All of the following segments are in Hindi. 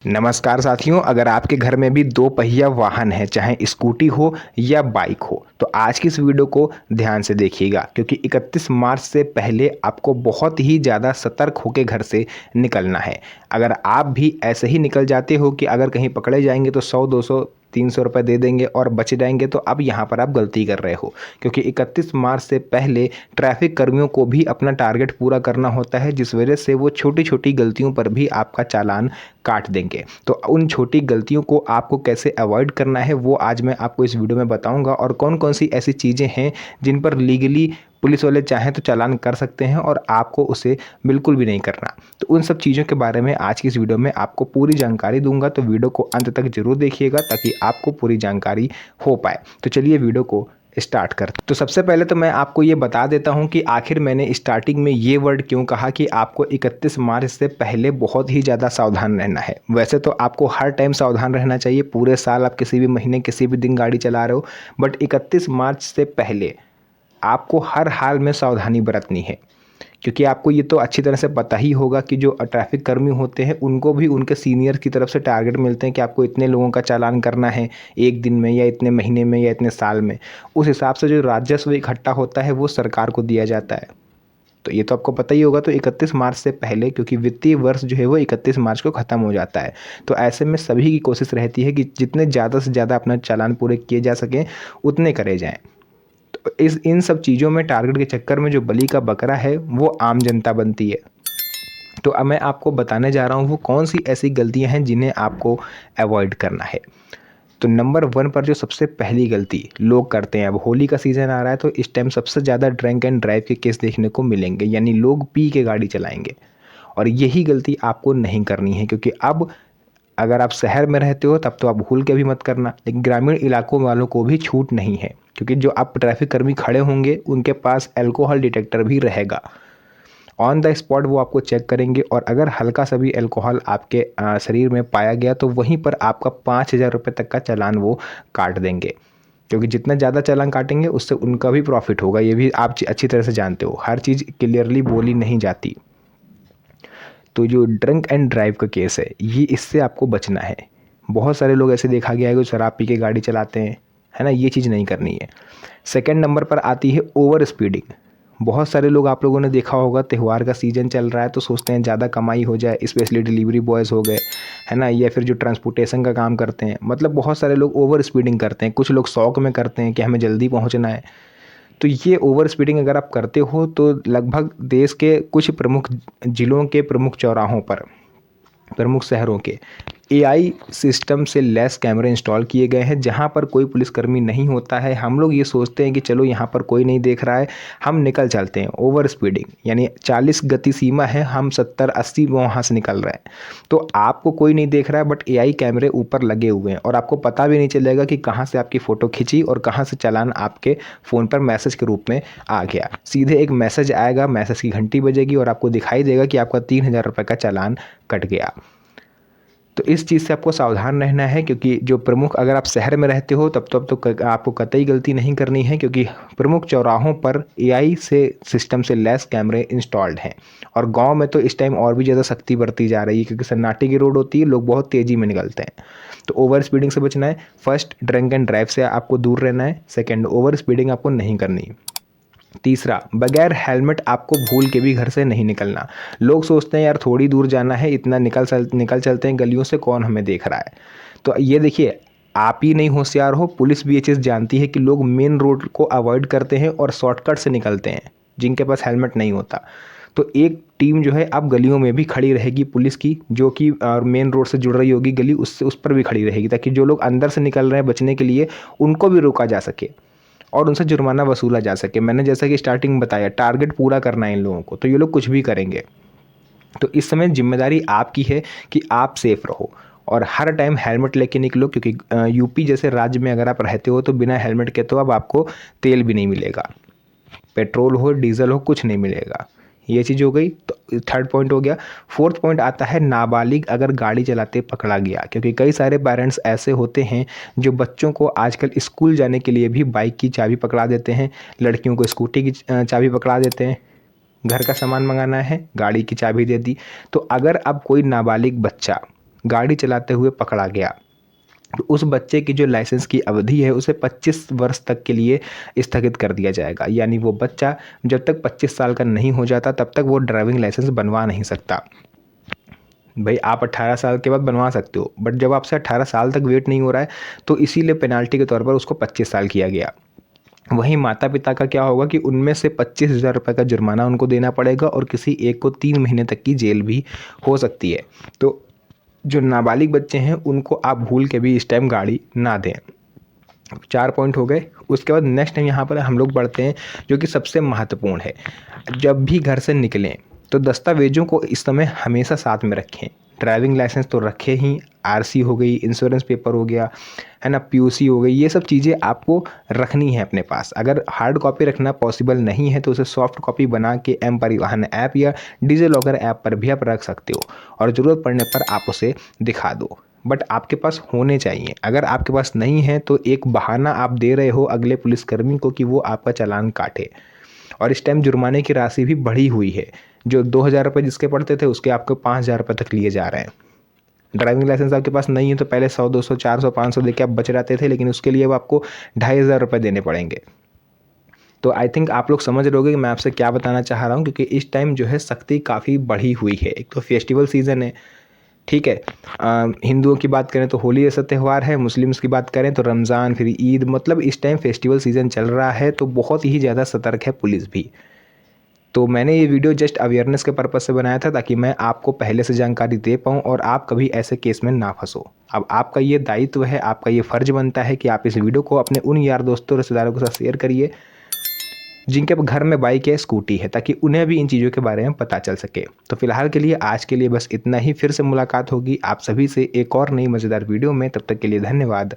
नमस्कार साथियों, अगर आपके घर में भी दो पहिया वाहन है, चाहे स्कूटी हो या बाइक हो, तो आज की इस वीडियो को ध्यान से देखिएगा क्योंकि 31 मार्च से पहले आपको बहुत ही ज़्यादा सतर्क होकर घर से निकलना है। अगर आप भी ऐसे ही निकल जाते हो कि अगर कहीं पकड़े जाएंगे तो 100 200 300 रुपये दे देंगे और बच जाएंगे, तो अब यहाँ पर आप गलती कर रहे हो क्योंकि 31 मार्च से पहले ट्रैफिक कर्मियों को भी अपना टारगेट पूरा करना होता है, जिस वजह से वो छोटी छोटी गलतियों पर भी आपका चालान काट देंगे। तो उन छोटी गलतियों को आपको कैसे अवॉइड करना है वो आज मैं आपको इस वीडियो में बताऊंगा, और कौन कौन सी ऐसी चीज़ें हैं जिन पर लीगली पुलिस वाले चाहें तो चालान कर सकते हैं और आपको उसे बिल्कुल भी नहीं करना। तो उन सब चीज़ों के बारे में आज की इस वीडियो में आपको पूरी जानकारी दूंगा, तो वीडियो को अंत तक जरूर देखिएगा ताकि आपको पूरी जानकारी हो पाए। तो चलिए वीडियो को स्टार्ट करते। तो सबसे पहले तो मैं आपको ये बता देता हूँ कि आखिर मैंने स्टार्टिंग में ये वर्ड क्यों कहा कि आपको 31 मार्च से पहले बहुत ही ज़्यादा सावधान रहना है। वैसे तो आपको हर टाइम सावधान रहना चाहिए, पूरे साल आप किसी भी महीने किसी भी दिन गाड़ी चला रहे हो, बट 31 मार्च से पहले आपको हर हाल में सावधानी बरतनी है। क्योंकि आपको ये तो अच्छी तरह से पता ही होगा कि जो ट्रैफिक कर्मी होते हैं उनको भी उनके सीनियर की तरफ से टारगेट मिलते हैं कि आपको इतने लोगों का चालान करना है एक दिन में या इतने महीने में या इतने साल में। उस हिसाब से जो राजस्व इकट्ठा होता है वो सरकार को दिया जाता है। तो ये तो आपको पता ही होगा। तो 31 मार्च से पहले, क्योंकि वित्तीय वर्ष जो है वो 31 मार्च को ख़त्म हो जाता है, तो ऐसे में सभी की कोशिश रहती है कि जितने ज़्यादा से ज़्यादा अपना चालान पूरे किए जा सकें उतने करे जाएँ। तो इन सब चीज़ों में टारगेट के चक्कर में जो बलि का बकरा है वो आम जनता बनती है। तो अब मैं आपको बताने जा रहा हूँ वो कौन सी ऐसी गलतियाँ हैं जिन्हें आपको अवॉइड करना है। तो नंबर 1 पर जो सबसे पहली गलती लोग करते हैं, अब होली का सीज़न आ रहा है तो इस टाइम सबसे ज़्यादा ड्रंक एंड ड्राइव के केस देखने को मिलेंगे, यानी लोग पी के गाड़ी चलाएंगे। और यही गलती आपको नहीं करनी है, क्योंकि अब अगर आप शहर में रहते हो तब तो आप भूल के भी मत करना, लेकिन ग्रामीण इलाकों वालों को भी छूट नहीं है, क्योंकि जो आप ट्रैफिक कर्मी खड़े होंगे उनके पास अल्कोहल डिटेक्टर भी रहेगा। ऑन द स्पॉट वो आपको चेक करेंगे और अगर हल्का सा भी अल्कोहल आपके शरीर में पाया गया तो वहीं पर आपका 5,000 रुपये तक का चालान वो काट देंगे। क्योंकि जितना ज़्यादा चालान काटेंगे उससे उनका भी प्रॉफिट होगा, ये भी आप अच्छी तरह से जानते हो, हर चीज़ क्लियरली बोली नहीं जाती। तो जो ड्रंक एंड ड्राइव का केस है ये, इससे आपको बचना है। बहुत सारे लोग ऐसे देखा गया है कि शराब पी के गाड़ी चलाते हैं, है ना, ये चीज़ नहीं करनी है। सेकंड नंबर पर आती है ओवर स्पीडिंग। बहुत सारे लोग आप लोगों ने देखा होगा, त्यौहार का सीज़न चल रहा है तो सोचते हैं ज़्यादा कमाई हो जाए, स्पेशली डिलीवरी बॉयज़ हो गए, है ना, या फिर जो ट्रांसपोर्टेशन का काम करते हैं, मतलब बहुत सारे लोग ओवर स्पीडिंग करते हैं। कुछ लोग शौक में करते हैं कि हमें जल्दी पहुंचना है। तो ये ओवर स्पीडिंग अगर आप करते हो तो लगभग देश के कुछ प्रमुख जिलों के प्रमुख चौराहों पर, प्रमुख शहरों के एआई सिस्टम से लैस कैमरे इंस्टॉल किए गए हैं, जहां पर कोई पुलिसकर्मी नहीं होता है। हम लोग ये सोचते हैं कि चलो यहाँ पर कोई नहीं देख रहा है, हम निकल चलते हैं। ओवर स्पीडिंग यानी 40 गति सीमा है, हम 70 80 वहाँ से निकल रहे हैं। तो आपको कोई नहीं देख रहा है, बट एआई कैमरे ऊपर लगे हुए हैं और आपको पता भी नहीं चलेगा कि कहाँ से आपकी फ़ोटो खींची और कहाँ से चालान आपके फ़ोन पर मैसेज के रूप में आ गया। सीधे एक मैसेज आएगा, मैसेज की घंटी बजेगी और आपको दिखाई देगा कि आपका 3,000 रुपये का चालान कट गया। तो इस चीज़ से आपको सावधान रहना है, क्योंकि जो प्रमुख, अगर आप शहर में रहते हो तब तो आपको कतई गलती नहीं करनी है, क्योंकि प्रमुख चौराहों पर एआई से सिस्टम से लैस कैमरे इंस्टॉल्ड हैं। और गांव में तो इस टाइम और भी ज़्यादा सख्ती बरती जा रही है, क्योंकि सन्नाटे की रोड होती है, लोग बहुत तेज़ी में निकलते हैं। तो ओवर स्पीडिंग से बचना है। फर्स्ट, ड्रंक एंड ड्राइव से आपको दूर रहना है। सेकेंड, ओवर स्पीडिंग आपको नहीं करनी। तीसरा, बगैर हेलमेट आपको भूल के भी घर से नहीं निकलना। लोग सोचते हैं यार थोड़ी दूर जाना है, इतना निकल चलते हैं गलियों से, कौन हमें देख रहा है। तो ये देखिए, आप ही नहीं होशियार हो, पुलिस भी ये चीज़ जानती है कि लोग मेन रोड को अवॉइड करते हैं और शॉर्टकट से निकलते हैं जिनके पास हेलमेट नहीं होता। तो एक टीम जो है अब गलियों में भी खड़ी रहेगी पुलिस की, जो कि मेन रोड से जुड़ रही होगी गली, उससे उस पर भी खड़ी रहेगी, ताकि जो लोग अंदर से निकल रहे हैं बचने के लिए उनको भी रोका जा सके और उनसे जुर्माना वसूला जा सके। मैंने जैसा कि स्टार्टिंग में बताया, टारगेट पूरा करना है इन लोगों को, तो ये लोग कुछ भी करेंगे। तो इस समय जिम्मेदारी आपकी है कि आप सेफ रहो और हर टाइम हेलमेट लेके निकलो, क्योंकि यूपी जैसे राज्य में अगर आप रहते हो तो बिना हेलमेट के तो अब आपको तेल भी नहीं मिलेगा, पेट्रोल हो डीजल हो कुछ नहीं मिलेगा। ये चीज़ हो गई, तो थर्ड पॉइंट हो गया। फोर्थ पॉइंट आता है नाबालिग अगर गाड़ी चलाते पकड़ा गया, क्योंकि कई सारे पेरेंट्स ऐसे होते हैं जो बच्चों को आजकल स्कूल जाने के लिए भी बाइक की चाबी पकड़ा देते हैं, लड़कियों को स्कूटी की चाबी पकड़ा देते हैं। घर का सामान मंगाना है, गाड़ी की चाबी दे दी। तो अगर अब कोई नाबालिग बच्चा गाड़ी चलाते हुए पकड़ा गया तो उस बच्चे की जो लाइसेंस की अवधि है उसे 25 वर्ष तक के लिए स्थगित कर दिया जाएगा। यानी वो बच्चा जब तक 25 साल का नहीं हो जाता तब तक वो ड्राइविंग लाइसेंस बनवा नहीं सकता। भाई आप 18 साल के बाद बनवा सकते हो, बट जब आपसे 18 साल तक वेट नहीं हो रहा है तो इसीलिए पेनाल्टी के तौर पर उसको 25 साल किया गया। वहीं माता पिता का क्या होगा कि उनमें से 25,000 रुपये का जुर्माना उनको देना पड़ेगा और किसी एक को 3 महीने तक की जेल भी हो सकती है। तो जो नाबालिग बच्चे हैं उनको आप भूल के भी इस टाइम गाड़ी ना दें। 4 पॉइंट हो गए। उसके बाद नेक्स्ट टाइम यहाँ पर हम लोग बढ़ते हैं जो कि सबसे महत्वपूर्ण है। जब भी घर से निकलें तो दस्तावेज़ों को इस समय हमेशा साथ में रखें। ड्राइविंग लाइसेंस तो रखें ही, आरसी हो गई, इंश्योरेंस पेपर हो गया, है ना, पीयूसी हो गई, ये सब चीज़ें आपको रखनी है अपने पास। अगर हार्ड कॉपी रखना पॉसिबल नहीं है तो उसे सॉफ्ट कॉपी बना के एम परिवहन ऐप या डिजिलॉकर ऐप पर भी आप रख सकते हो और ज़रूरत पड़ने पर आप उसे दिखा दो। बट आपके पास होने चाहिए। अगर आपके पास नहीं है तो एक बहाना आप दे रहे हो अगले पुलिसकर्मी को कि वो आपका चालान काटे। और इस टाइम जुर्माने की राशि भी बढ़ी हुई है। जो 2,000 रुपये जिसके पड़ते थे उसके आपको 5,000 रुपये तक लिए जा रहे हैं। ड्राइविंग लाइसेंस आपके पास नहीं है तो पहले 100, 200, 400, 500 देके आप बच जाते थे, लेकिन उसके लिए अब आपको 2,500 रुपये देने पड़ेंगे। तो आई थिंक आप लोग समझ रहे होगे कि मैं आपसे क्या बताना चाह रहा हूँ, क्योंकि इस टाइम जो है सख्ती काफ़ी बढ़ी हुई है। एक तो फेस्टिवल सीज़न है, ठीक है। हिंदुओं की बात करें तो होली ऐसा त्यौहार है, मुस्लिम्स की बात करें तो रमज़ान, फिर ईद, मतलब इस टाइम फेस्टिवल सीज़न चल रहा है तो बहुत ही ज़्यादा सतर्क है पुलिस भी। तो मैंने ये वीडियो जस्ट अवेयरनेस के पर्पज़ से बनाया था ताकि मैं आपको पहले से जानकारी दे पाऊँ और आप कभी ऐसे केस में ना फंसो। अब आपका ये दायित्व है, आपका ये फ़र्ज़ बनता है कि आप इस वीडियो को अपने उन यार दोस्तों, रिश्तेदारों के साथ शेयर करिए जिनके घर में बाइक या स्कूटी है, ताकि उन्हें भी इन चीज़ों के बारे में पता चल सके। तो फिलहाल के लिए आज के लिए बस इतना ही। फिर से मुलाकात होगी आप सभी से एक और नई मज़ेदार वीडियो में। तब तक के लिए धन्यवाद।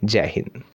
जय हिंद।